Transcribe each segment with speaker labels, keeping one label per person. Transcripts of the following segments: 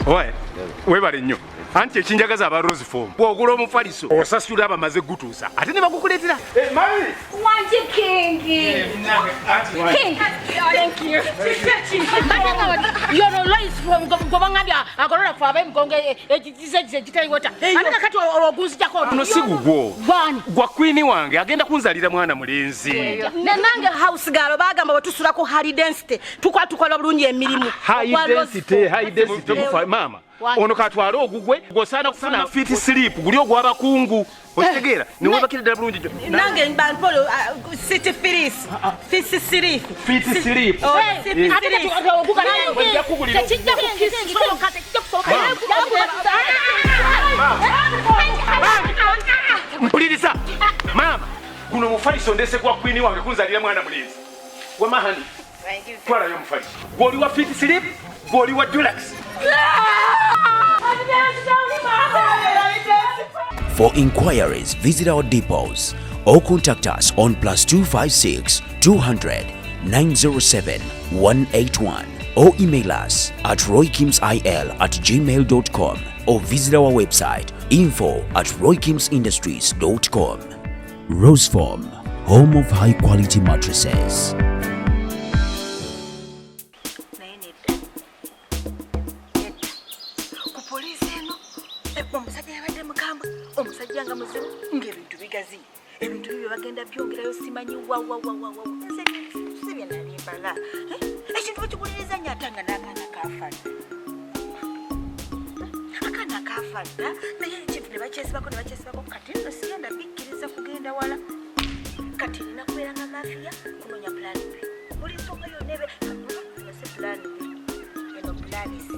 Speaker 1: Oye, webale nnyo. Anti ekinjagaza aba Rose Form. Bw'ogula omufaliso osasula abamaze gutuusa. Ate ne bakukuleetera. Mami!
Speaker 2: Wanji Kingi! King! Thank you. You're always from Gobangabia. I'm going to have him going to water. I'm going to go to Jacob.
Speaker 1: No, si gugwo.
Speaker 2: One.
Speaker 1: Gwa queen wange agenda kunzalira mwana mulenzi.
Speaker 2: Nange house girl bagamba batusula ko high density. Tukola bulungi emirimu.
Speaker 1: High density. Mama. Ono katwala ogugwe gosana kufuna fit sleep guli ogwa bakungu otegeera ne wabakira ddala bulungi jo
Speaker 2: nange mbanpolo city filis fit sleep
Speaker 1: mpuliriza mama guno mufaliso ndese kwa queen wange kunzalira mwana mulenzi wamahani twala yo mufaliso goli wa fit sleep goli wa deluxe.
Speaker 3: For inquiries, visit our depots or contact us on +256 200 907 181 or email us at roykimsil@gmail.com or visit our website info@roykimsindustries.com. Rose Form, home of high quality mattresses.
Speaker 2: Bagenda byongerayo simanyi wa sibye nalimbala ekintu bakiguliriza nyatanga n'akaana kafalda naye ekintu ne bakyesibako kati nno sigenda bikkiriza kugenda wala kati nina kubeera nga mafiya kunoonya pulaani B buli nsonga yonnebe yose pulaani B eno pulaani C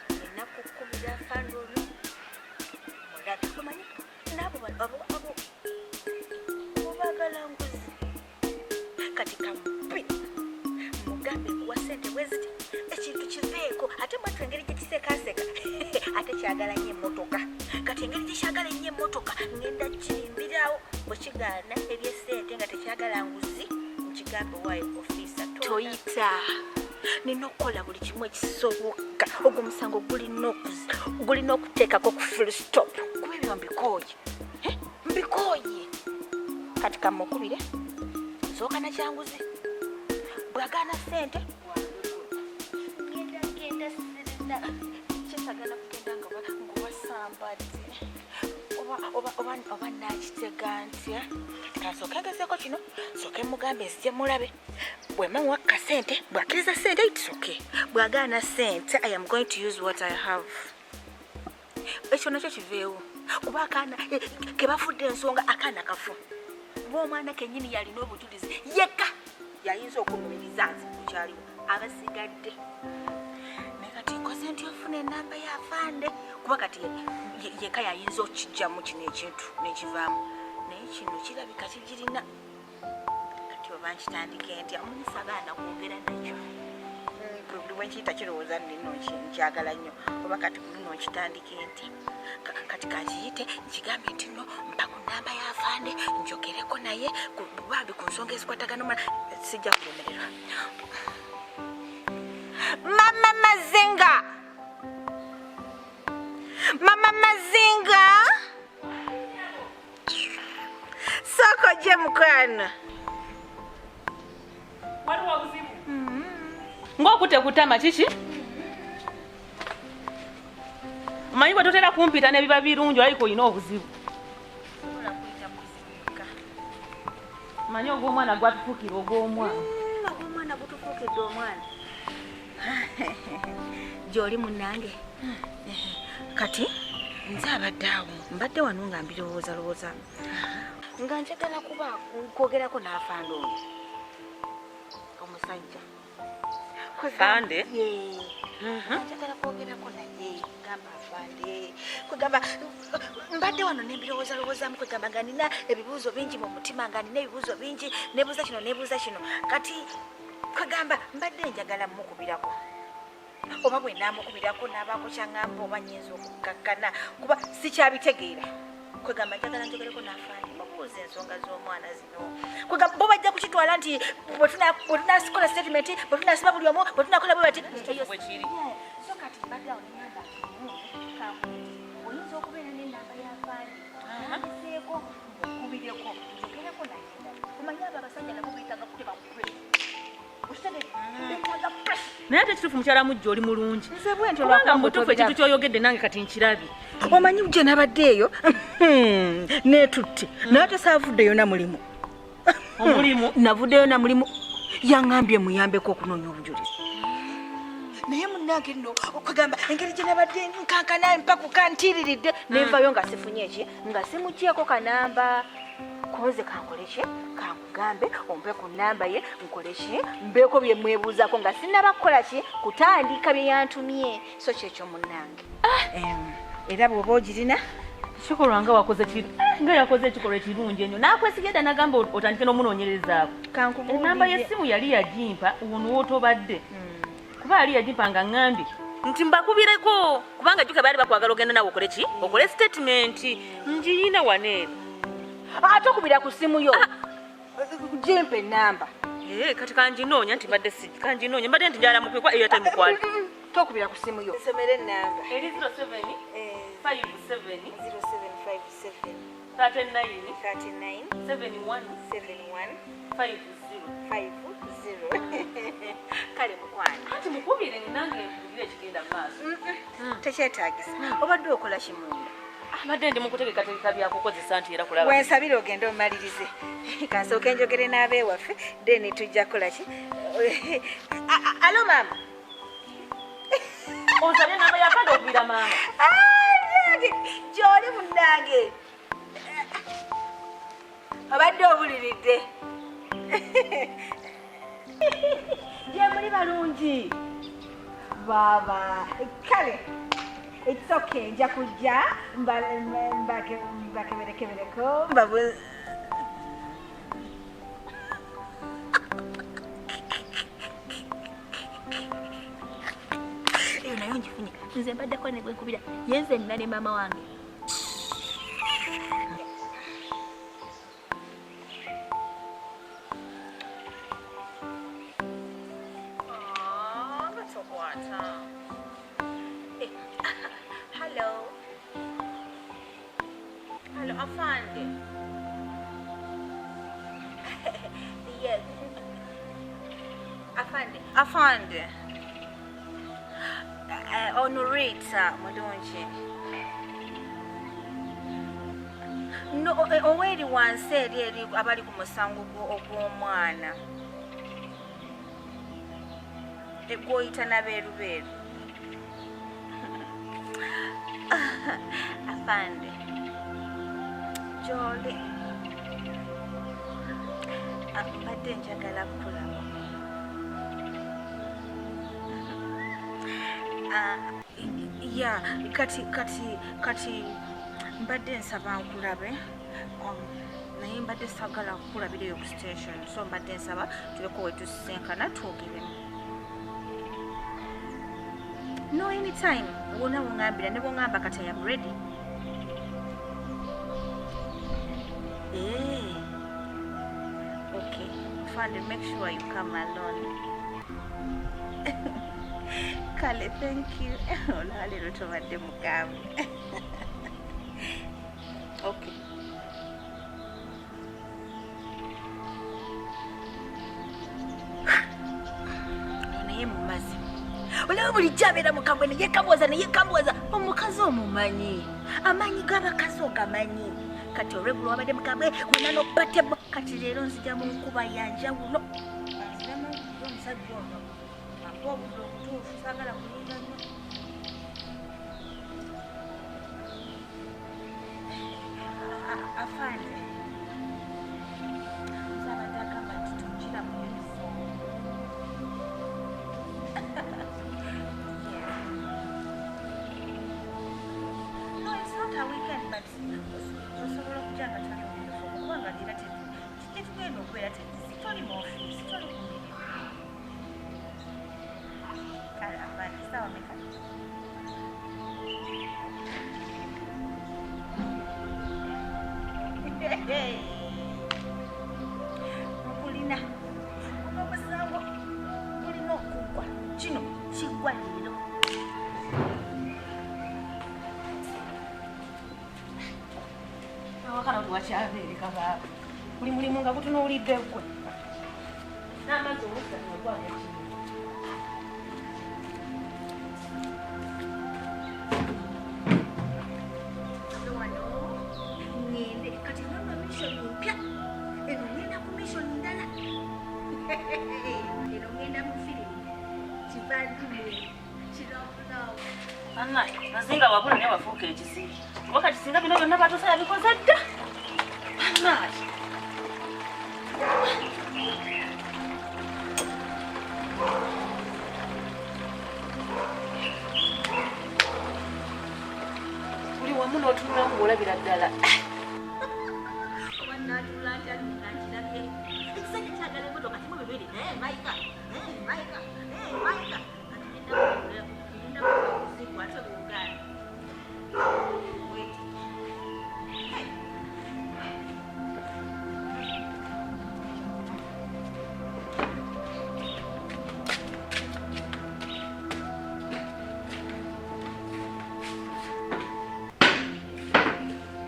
Speaker 2: nina kukubira Afande olwo mulabe kumanyi nabo bagalanguzi kati kampi mugambe kuwa sente weziti ekintu kiveeko ate mwatu engeri gyekisekaseka ate kyagala nnyo emmotoka kati engeri gyekyagala nnyo emmotoka ngenda kirimbirawo bwekigaana ebyesente nga tekyagala nguzi nkigambe waayo ofisa toyita nina okukola buli kimu ekisoboka ogwo omusango gulina okuteekako ku full stop kuba ebyo mbikooye kati kamukubire nsooka na kyanguzi bwagaana sente genda sirina kyesagala kugenda nga wasambadde oba nakitega ntya kansooke ngezeeko kino sooke mugambe nzije mulabe bwemamuwa kasente bwakiriza sente itisoke bwagaana sente I am going to use what I have ekyo nakyo kiveewo kuba akaana kebafudde ensonga akaana kafu omwana kenyini yalina obujulizi yekka yayinza okumumiriza nti kukyaliwo abasigadde naye kati nkoze nti ofuna enamba ya Afande kuba kati yekka yayinza okijjamu kino ekintu nekivaamu naye kino kirabika kigirina kati oba nkitandike ntya omunyisa abaana kwogera nakyo buli bwenkiyita kirowooza nino nkyagala nnyo oba kati bulino nkitandike ntya kati kakiyite nkigambe nti nno mpa ku nnamba ya Afande njogereko naye bambi ku nsonga ezikwatagana omwana sijja kulemererwa. Mama Mazinga soko je mukwana
Speaker 4: waliwo buzibu ng'okutekutama kiki manyi bwe totera kumpita ne biba birungi aliko olina obuzibu manyi ogw'omwana gwatufuukira
Speaker 2: ogw'omwana gutufuukidde omwana gy'oli munnange kati nze abadde awo mbadde wano nga mbirowooza nga njagala kuba kwogerako n'Afande ono omusajja
Speaker 4: Afande
Speaker 2: njagala kwogerako naye gamba Afande kwegamba mbadde wano nembirowoozalowoozamu kwegamba nga nina ebibuuzo bingi mu mutima nga nina ebibuuzo bingi nebuuza kino kati kwegamba mbadde njagala mukubirako oba bwe naamukubirako n'abaako kyaŋŋamba oba nnyinza okukkakkana kuba sikyabitegeera kwegamba njagala njogereko n'Afande mbuuza ensonga z'omwana zino kwegamba bo bajja kukitwala nti bwe tunasikola statement bwe tunasiba buli omu bwe tunakola bwe bati so kati mbadde awo nenyamba oyinza okubeera n'enamba y'Afande nandiseeko okubireko njogereko nagenda kumanya abo abasajja nabo beetaga kuteba kupress beetaga press
Speaker 4: naye ate kituufu mukyala mujja oli mulungi kubanga mutuufu ekintu kyoyogedde nange kati nkirabye
Speaker 2: omanyi gye nabadde eyo neetutte naye ate saavuddeyo na mulimu
Speaker 4: omulimu
Speaker 2: navuddeyo na mulimu yaŋŋambye muyambeko okunoonya obujulizi naye munnange nno okugamba engeri gye nabadde nkankana mpaku kantiiriridde nenvayo nga sifunye eki nga simukyeko kanamba koze kankole ki kankugambe ompe ku namba ye nkole ki mbeeko bye mwebuuzako nga sinaba kukola ki kutandika bye yantumye so kyekyo munnange era bw'oba ogirina
Speaker 4: kikolwa nga wakoze nga yakoze ekikolwa ekirungi ennyo n'akwesigadda n'agamba otandike n'omunoonyerezaako enamba y'essimu yali yagimpa ono wootobadde kuba yali yagimpa nga ŋŋambye nti mbakubireko kubanga jjuka baali bakwagala ogenda nawe okole ki okole statement ngiyina waneeno
Speaker 2: ate okubira ku ssimu yo jimpa enamba
Speaker 4: kati kanginoonya nti mbadde si kanginoonya mbadde nti njala mukwekwa eyo atamukwala
Speaker 2: tokubira ku ssimu yo nsomera enamba
Speaker 4: eri 07 57
Speaker 2: 0757
Speaker 4: 39 71 50
Speaker 2: kale mukwana
Speaker 4: ati mukubire nange mbugire ekigenda mu maaso
Speaker 2: tekyetaagisa obadde okola kimunda
Speaker 4: abadde ndi mukutegekategeka byakukozesa nti era kulaba
Speaker 2: wensabire ogende omalirize kansooke njogere n'abeewaffe then tujja kukola ki alo maama
Speaker 4: onsabye namba yakade okubira maama
Speaker 2: gyoli munnange obadde obuliridde gye muli balungi baba kale it's okay nja kujja mbakeberekebereko eyo nayo ngifunye nze mbaddeko negwenkubira yenze nina ne maama wange Hello, Afande. Yes. Afande. On RITA, Madonji. No, already one said abali ku musango ogw'omwana. Egwoyita Naberuberu. Afande. Jolly. Mbadde njagala kulaba. Yeah, kati mbadde nsaba nkulabe. Naye mbadde sagala kulabirayo ku station. So mbadde nsaba tuleko wetusenkana twogere. No, anytime. Wona wongambira ne bongamba kati I am ready. Okay. Afande, make sure you come alone. Kale, thank you. Olale rutobadde mukamu. Okay. Naye mumazi. Olaba bulijjo abeera mukambwe naye kambuwaza omukazi omumanyi amanyi g'abakazi ogamanyi kati olweggulo wabadde mukambwe wena n'obatemo kati leero nzija mu nkuba yanjawulo nziramu omusajja ono ampa obudde obutuufu saagala kulinga nnyo Afande nzabadde agamba nti tukira mu uniform. No, it's not a weekend, but osobola okujja nga toli mu uniform kubanga ndira tetugenda okubeera sitoli mu office sitoli ku mirimu. Kale Afande sawa meka Hey. kino kiggwa leero.
Speaker 4: Awakana tuwakyabeere kabaaba. Buli mulimu nga gutunuulidde ggwe. N'amazzi owussa nogwamu ekimu. Anna, nasinga wabula ne wafuuka ekisiibi. Wakati singa bino byonna BATUUSA yabikoze dda. Anna. Buli wamu n'otunulamu ng'olabira ddala.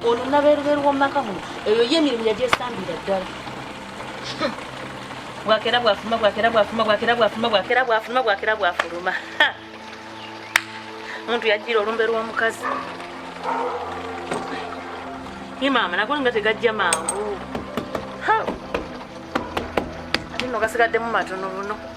Speaker 4: Ono Naberuberu w'omumaka muno eyo y'emirimu yagyesambira ddala. Bwakera bwafuluma bwakera bwafuluma bwakera bwafuluma bwakera bwafuluma bwakera bwafuluma. Omuntu yajjira olumbe lw'omukazi. Ye maama nako nga tegajja mangu. Ate nno gasigaddemu matono luno.